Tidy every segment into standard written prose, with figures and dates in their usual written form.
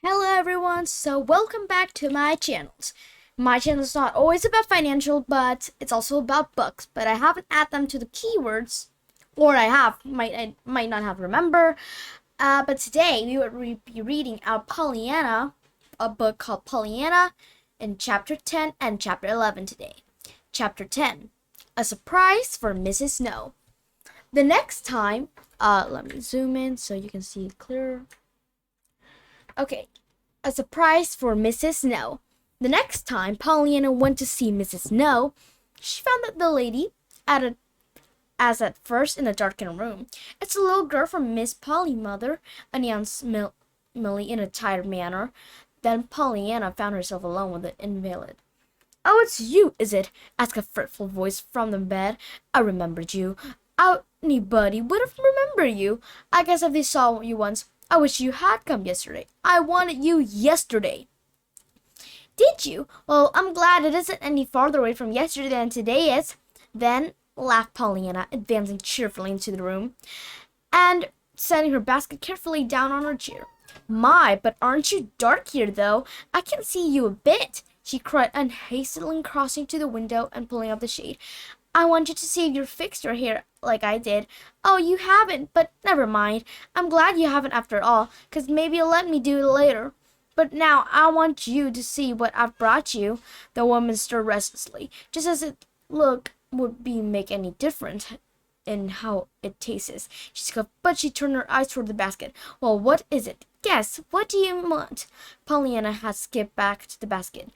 Hello everyone, so welcome back to my channels. My channel is not always about financial, but it's also about books, but I haven't added them to the keywords, or I might not have remember. But today we will be reading out Pollyanna, a book called Pollyanna, in chapter 10 and chapter 11 today. Chapter 10, A Surprise for Mrs. Snow. The next time, let me zoom in so you can see it clearer. Okay, a surprise for Mrs. Snow. The next time Pollyanna went to see Mrs. Snow, she found that the lady, as at first in a darkened room. "It's a little girl from Miss Polly, mother," announced Millie in a tired manner. Then Pollyanna found herself alone with the invalid. "Oh, it's you, is it?" asked a fretful voice from the bed. "I remembered you. Anybody would have remembered you. I guess if they saw you once. I wish you had come yesterday. I wanted you yesterday." "Did you? Well, I'm glad it isn't any farther away from yesterday than today is." Then laughed Pollyanna, advancing cheerfully into the room and setting her basket carefully down on her chair. "My, but aren't you dark here, though? I can't see you a bit," she cried, hastily crossing to the window and pulling up the shade. "I want you to see if you've fixed your hair like I did." "Oh, you haven't, but never mind. I'm glad you haven't after all, 'cause maybe you'll let me do it later. But now I want you to see what I've brought you." The woman stirred restlessly, just as it would make any difference in how it tastes. She scoffed, but she turned her eyes toward the basket. "Well, what is it? Guess. What do you want?" Pollyanna had skipped back to the basket.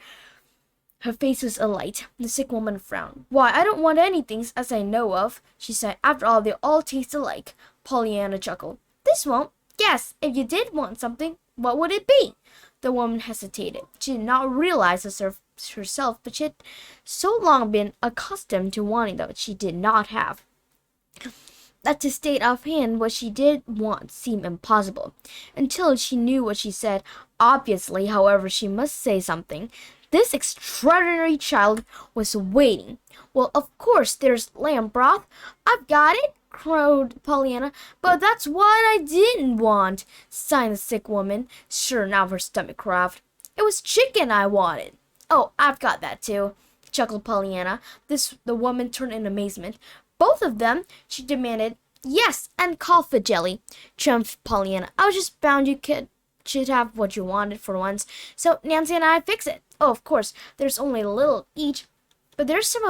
Her face was alight. The sick woman frowned. "Why, I don't want anything, as I know of," she said. "After all, they all taste alike." Pollyanna chuckled. "This won't. Guess. If you did want something, what would it be?" The woman hesitated. She did not realize this herself, but she had so long been accustomed to wanting that she did not have, that to state offhand what she did want seemed impossible, until she knew what she said. Obviously, however, she must say something. This extraordinary child was waiting. "Well, of course, there's lamb broth. I've got it," crowed Pollyanna. "But that's what I didn't want," sighed the sick woman. Sure, now her stomach growled. "It was chicken I wanted." "Oh, I've got that too," chuckled Pollyanna. The woman turned in amazement. "Both of them?" she demanded. "Yes, and cauliflower jelly," triumphed Pollyanna. "I was just bound you should have what you wanted for once, so Nancy and I fix it. Oh, of course, there's only a little each, but there's some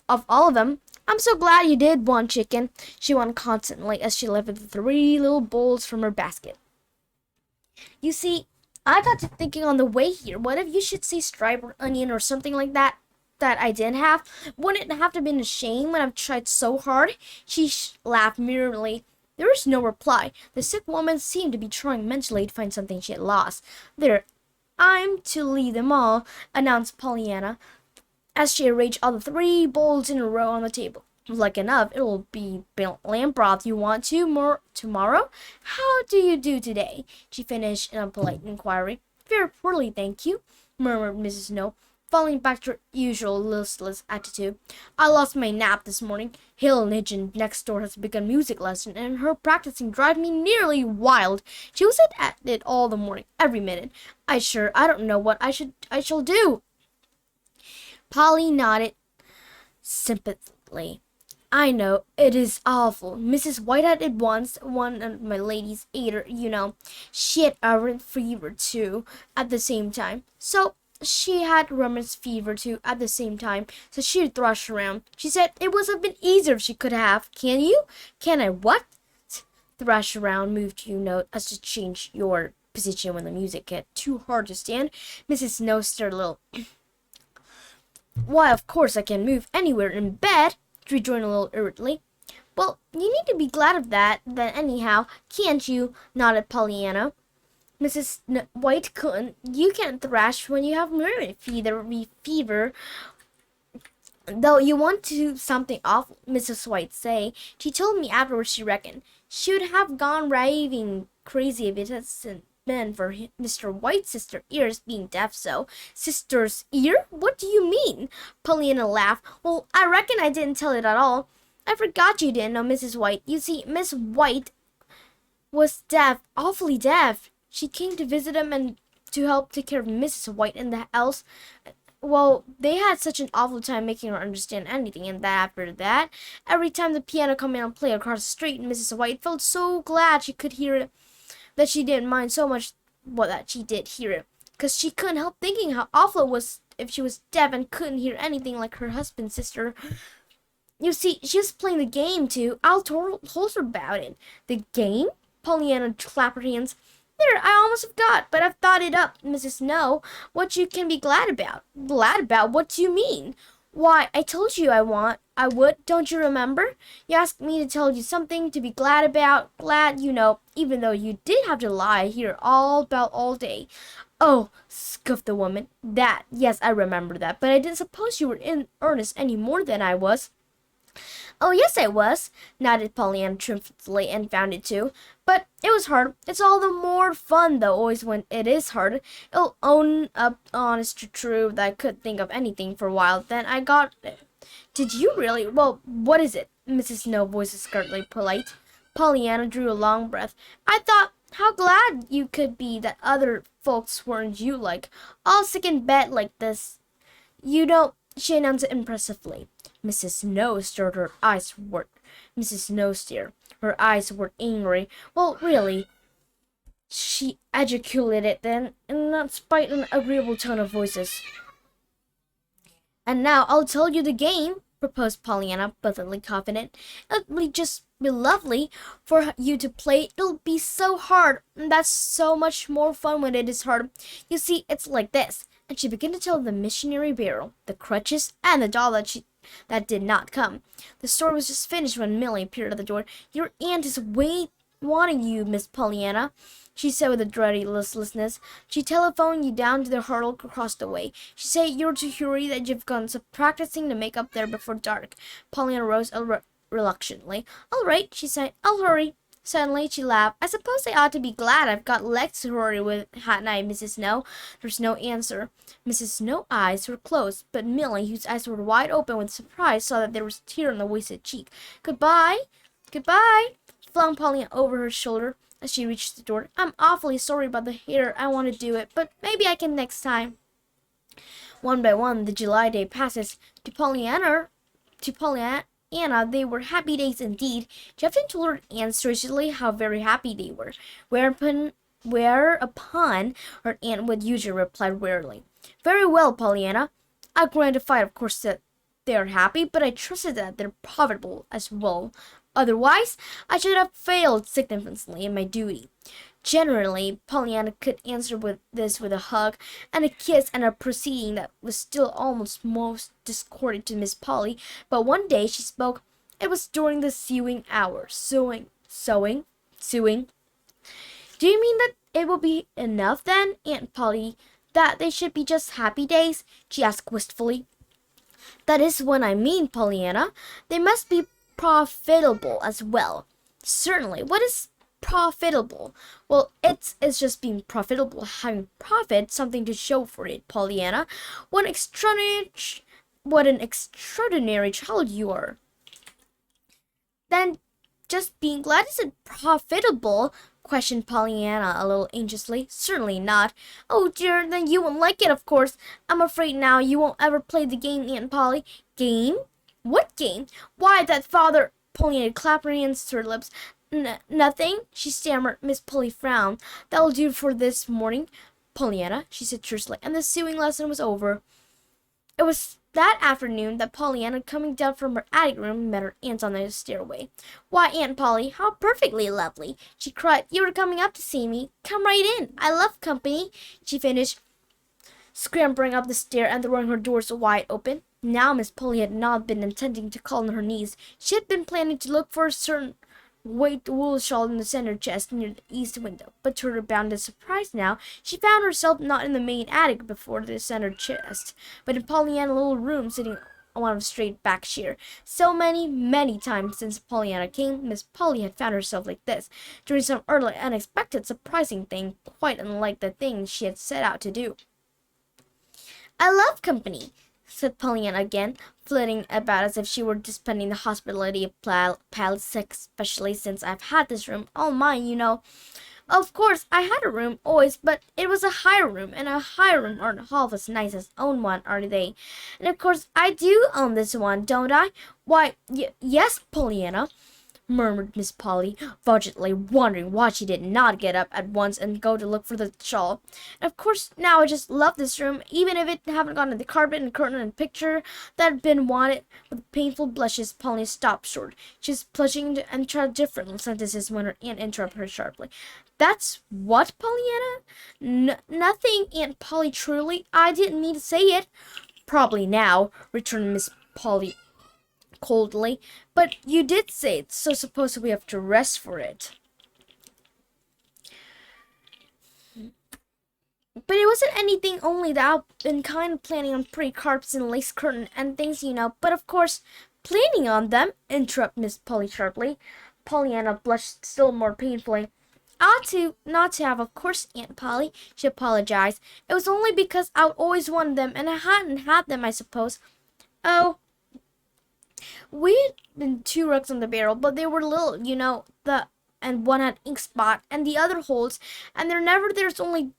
of all of them. I'm so glad you did want chicken," she went constantly as she lifted the 3 little bowls from her basket. "You see, I got to thinking on the way here, what if you should say stripe or onion or something like that I didn't have? Wouldn't it have to been a shame when I've tried so hard?" She laughed merrily. There was no reply. The sick woman seemed to be trying mentally to find something she had lost. "There, I'm to leave them all," announced Pollyanna, as she arranged all the 3 bowls in a row on the table. "Like enough, it'll be lamb broth you want tomorrow. How do you do today?" she finished in a polite inquiry. "Very poorly, thank you," murmured Mrs. Snow, falling back to her usual listless attitude. "I lost my nap this morning. Hill Nugent next door has begun music lesson, and her practicing drives me nearly wild. She was at it all the morning, every minute. I don't know what I shall do." Polly nodded sympathetically. "I know, it is awful. Mrs. Whitehead once, one of my ladies ate her, you know. She had a fever too, at the same time. So she had rheumatic fever too at the same time, so she'd thrush around. She said it would have been easier if she could have. Can you?" "Can I what?" "Thrash around, moved you note as to change your position when the music get too hard to stand." Mrs. Snow stared a little. "Why, of course I can move anywhere in bed," rejoined a little irritably. "Well, you need to be glad of that, then, anyhow, can't you?" nodded Pollyanna. "Mrs. White couldn't. You can't thrash when you have rheumatic fever, though you want to something awful," Mrs. White say. "She told me afterwards she reckoned she'd have gone raving crazy if it hadn't been for Mr. White's sister ears being deaf so." "Sister's ear? What do you mean?" Pollyanna laughed. "Well, I reckon I didn't tell it at all. I forgot you didn't know Mrs. White. You see, Miss White was deaf, awfully deaf. she came to visit him and to help take care of Mrs. White in the house. Well, they had such an awful time making her understand anything, and that after that, every time the piano came in and played across the street, Mrs. White felt so glad she could hear it that she didn't mind so much that she did hear it, because she couldn't help thinking how awful it was if she was deaf and couldn't hear anything like her husband's sister. You see, she was playing the game too. Al told her about it. The game? Pollyanna clapped her hands. There, I almost forgot, but I've thought it up, Mrs. Snow. What you can be glad about? Glad about? What do you mean? Why, I told you I would, don't you remember? You asked me to tell you something to be glad about. Glad, even though you did have to lie here all day. Oh, scoffed the woman. Yes, I remember that, but I didn't suppose you were in earnest any more than I was. Oh, yes, I was, nodded Pollyanna triumphantly, and found it too. But it was hard. It's all the more fun, though, always when it is hard. I'll own up honest to true that I could think of anything for a while. Then I got it. Did you really? Well, what is it? Mrs. Snow voice is scarcely polite. Pollyanna drew a long breath. I thought how glad you could be that other folks weren't you like, all sick in bed like this. She announced it impressively. Mrs. Snow stirred her eyes were Mrs. Snow stared. Her eyes were angry. Well, really, she ejaculated then, in not spite an agreeable tone of voices. And now I'll tell you the game, proposed Pollyanna, pleasantly confident. It'll just be lovely for you to play. It'll be so hard, and that's so much more fun when it is hard. You see, it's like this. And she began to tell the missionary barrel, the crutches, and the doll that did not come. The story was just finished when Millie appeared at the door. Your aunt is wanting you, Miss Pollyanna, she said with a dreary listlessness. She telephoned you down to the hurdle across the way. She said you're to hurry, that you've gone so practicing to make up there before dark. Pollyanna rose reluctantly. All right, she said. I'll hurry. Suddenly she laughed. I suppose I ought to be glad I've got legs to hurry with, hadn't I, Mrs. Snow? There was no answer. Mrs. Snow's eyes were closed, but Millie, whose eyes were wide open with surprise, saw that there was a tear on the wasted cheek. Goodbye, goodbye, flung Pollyanna over her shoulder as she reached the door. I'm awfully sorry about the hair. I want to do it, but maybe I can next time. One by one, the July day passes. To Pollyanna, they were happy days indeed. Jefferson told her aunt seriously how very happy they were, whereupon her aunt would usually reply wearily, Very well, Pollyanna. I gratified, of course, that they are happy, but I trusted that they're profitable as well. Otherwise, I should have failed significantly in my duty. Generally, Pollyanna could answer with a hug and a kiss and a proceeding that was still almost most discordant to Miss Polly, but one day she spoke. It was during the sewing hour. Sewing. Do you mean that it will be enough then, Aunt Polly, that they should be just happy days? She asked wistfully. That is what I mean, Pollyanna. They must be profitable as well. Certainly. What is profitable? Well, it's just being profitable, having profit, something to show for it, Pollyanna. What an extraordinary child you are. Then just being glad isn't profitable, questioned Pollyanna a little anxiously. Certainly not. Oh dear, then you won't like it, of course. I'm afraid now you won't ever play the game, Aunt Polly. Game? What game? Why, that father... Pollyanna clapped her hands to her lips. Nothing, she stammered. Miss Polly frowned. That'll do for this morning, Pollyanna, she said tersely, and the sewing lesson was over. It was that afternoon that Pollyanna, coming down from her attic room, met her aunt on the stairway. Why, Aunt Polly, how perfectly lovely, she cried. You were coming up to see me. Come right in. I love company, she finished, scrambling up the stair and throwing her doors wide open. Now Miss Polly had not been intending to call on her niece. She had been planning to look for a certain white wool shawl in the center chest near the east window, but to her bounded surprise now, she found herself not in the main attic before the center chest, but in Pollyanna's little room sitting on one of straight back chair. So many times since Pollyanna came, Miss Polly had found herself like this, doing some early, unexpected, surprising thing, quite unlike the thing she had set out to do. I love company, said Pollyanna again, flitting about as if she were dispensing the hospitality of palace, especially since I've had this room all mine, Of course, I had a room always, but it was a higher room, and a higher room aren't half as nice as own one, are they? And of course, I do own this one, don't I? Why, yes, Pollyanna, murmured Miss Polly, vacantly wondering why she did not get up at once and go to look for the shawl. And of course, now I just love this room, even if it haven't gotten the carpet and curtain and picture that had been wanted. With painful blushes, Polly stopped short. She was blushing and tried different sentences when her aunt interrupted her sharply. That's what, Pollyanna? Nothing, Aunt Polly, truly. I didn't mean to say it. Probably now, returned Miss Polly coldly, but you did say it, so suppose we have to rest for it. But it wasn't anything, only that I've been kind of planning on pretty carpets and lace curtain and things, But of course, planning on them, interrupted Miss Polly sharply. Pollyanna blushed still more painfully. Ought to, not to have, of course, Aunt Polly, she apologized. It was only because I always wanted them, and I hadn't had them, I suppose. Oh, we had been 2 rugs on the barrel, but they were little, and one had ink spot and the other holes, and there's only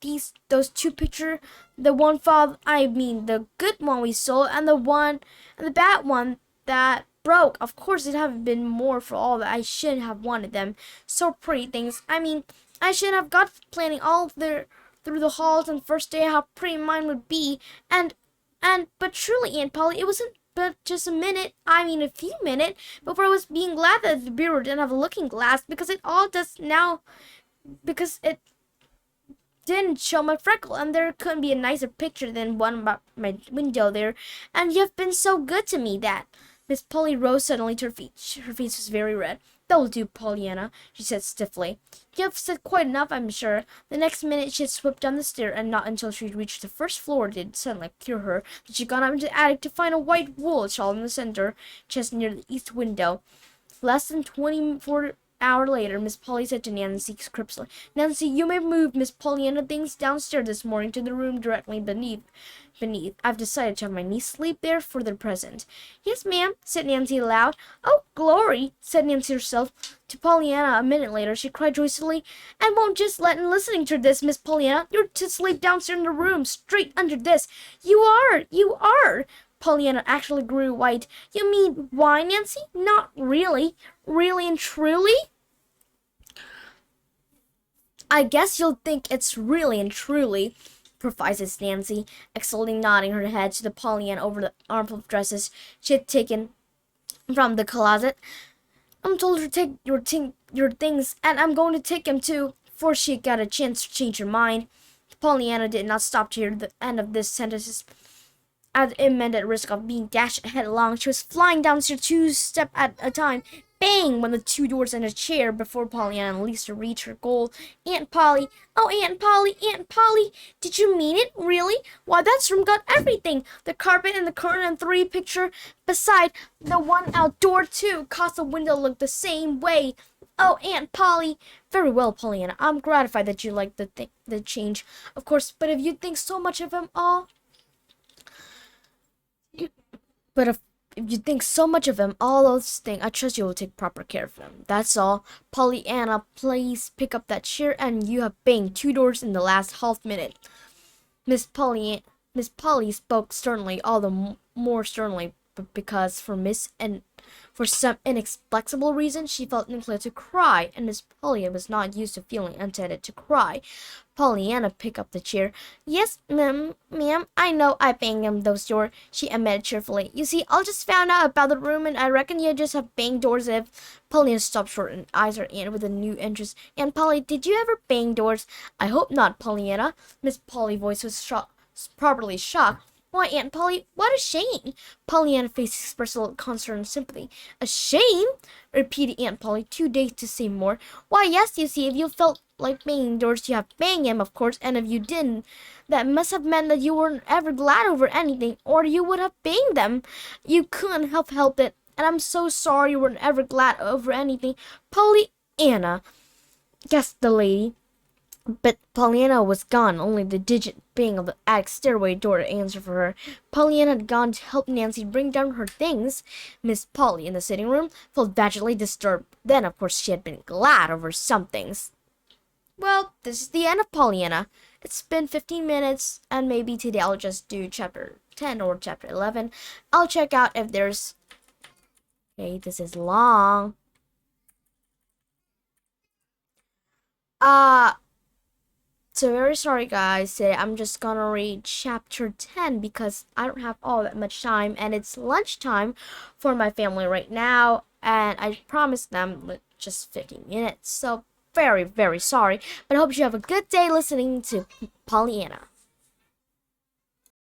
those 2 picture, the one the good one we sold, and the bad one that broke. Of course, it haven't been more for all that I should have wanted them. So pretty things. I should have got planning all through the halls and first day how pretty mine would be, but truly, Aunt Polly, it wasn't but just a few minutes, before I was being glad that the bureau didn't have a looking glass, because it all does now, because it didn't show my freckle, and there couldn't be a nicer picture than one about my window there, and you have been so good to me that. Miss Polly rose suddenly to her feet. Her face was very red. That'll do, Pollyanna, she said stiffly. You have said quite enough, I'm sure. The next minute she had swept down the stair, and not until she reached the first floor did sunlight cure her that she got up into the attic to find a white wool shawl in the center chest near the east window. Less than 24 hours later, Miss Polly said to Nancy crisply, Nancy, you may move Miss Pollyanna things downstairs this morning to the room directly beneath. I've decided to have my niece sleep there for the present. Yes, ma'am, said Nancy aloud. Oh, glory, said Nancy herself. To Pollyanna a minute later, she cried joyously, and won't just let in listening to this, Miss Pollyanna. You're to sleep downstairs in the room, straight under this. You are. Pollyanna actually grew white. You mean why, Nancy? Not really. Really and truly? I guess you'll think it's really and truly, prophesied Nancy, exultingly nodding her head to the Pollyanna over the armful of dresses she had taken from the closet. I'm told to take your things, and I'm going to take them too, before she got a chance to change her mind. Pollyanna did not stop to hear the end of this sentence, at imminent risk of being dashed headlong. She was flying downstairs 2 steps at a time. Bang! Went the 2 doors and a chair before Pollyanna and Lisa reached her goal. Aunt Polly! Oh, Aunt Polly! Did you mean it? Really? Why, that's room got everything. The carpet and the curtain and 3 picture. Beside, the one outdoor, too. Cause the window looked the same way. Oh, Aunt Polly! Very well, Pollyanna. I'm gratified that you like the change. Of course, but if you think so much of them all... But if you think so much of them, all those things, I trust you will take proper care of them. That's all. Pollyanna, please pick up that chair, and you have banged 2 doors in the last half minute. Miss Polly spoke sternly, all the more sternly, but because for some inexplicable reason, she felt inclined to cry, and Miss Polly was not used to feeling intended to cry. Pollyanna picked up the chair. Yes, ma'am, I know I banged them those doors, she admitted cheerfully. You see, I just found out about the room, and I reckon you just have banged doors if... Pollyanna stopped short and eyed her aunt with a new interest. Aunt Polly, did you ever bang doors? I hope not, Pollyanna. Miss Polly's voice was properly shocked. Why, Aunt Polly, what a shame! Pollyanna's face expressed a little concern and sympathy. A shame? Repeated Aunt Polly, too dazed to say more. Why, yes, you see, if you felt like banging doors, you have banged him, of course, and if you didn't, that must have meant that you weren't ever glad over anything, or you would have banged them. You couldn't have helped it, and I'm so sorry you weren't ever glad over anything. Pollyanna, gasped the lady. But Pollyanna was gone, only the digit bang of the attic stairway door to answer for her. Pollyanna had gone to help Nancy bring down her things. Miss Polly, in the sitting room, felt vastly disturbed. Then, of course, she had been glad over some things. Well, this is the end of Pollyanna. It's been 15 minutes, and maybe today I'll just do chapter 10 or chapter 11. I'll check out if there's. Okay, this is long. Uh, so very sorry, guys. Today I'm just gonna read chapter 10 because I don't have all that much time, and it's lunchtime for my family right now, and I promised them just 15 minutes. So very, very sorry, but I hope you have a good day listening to Pollyanna.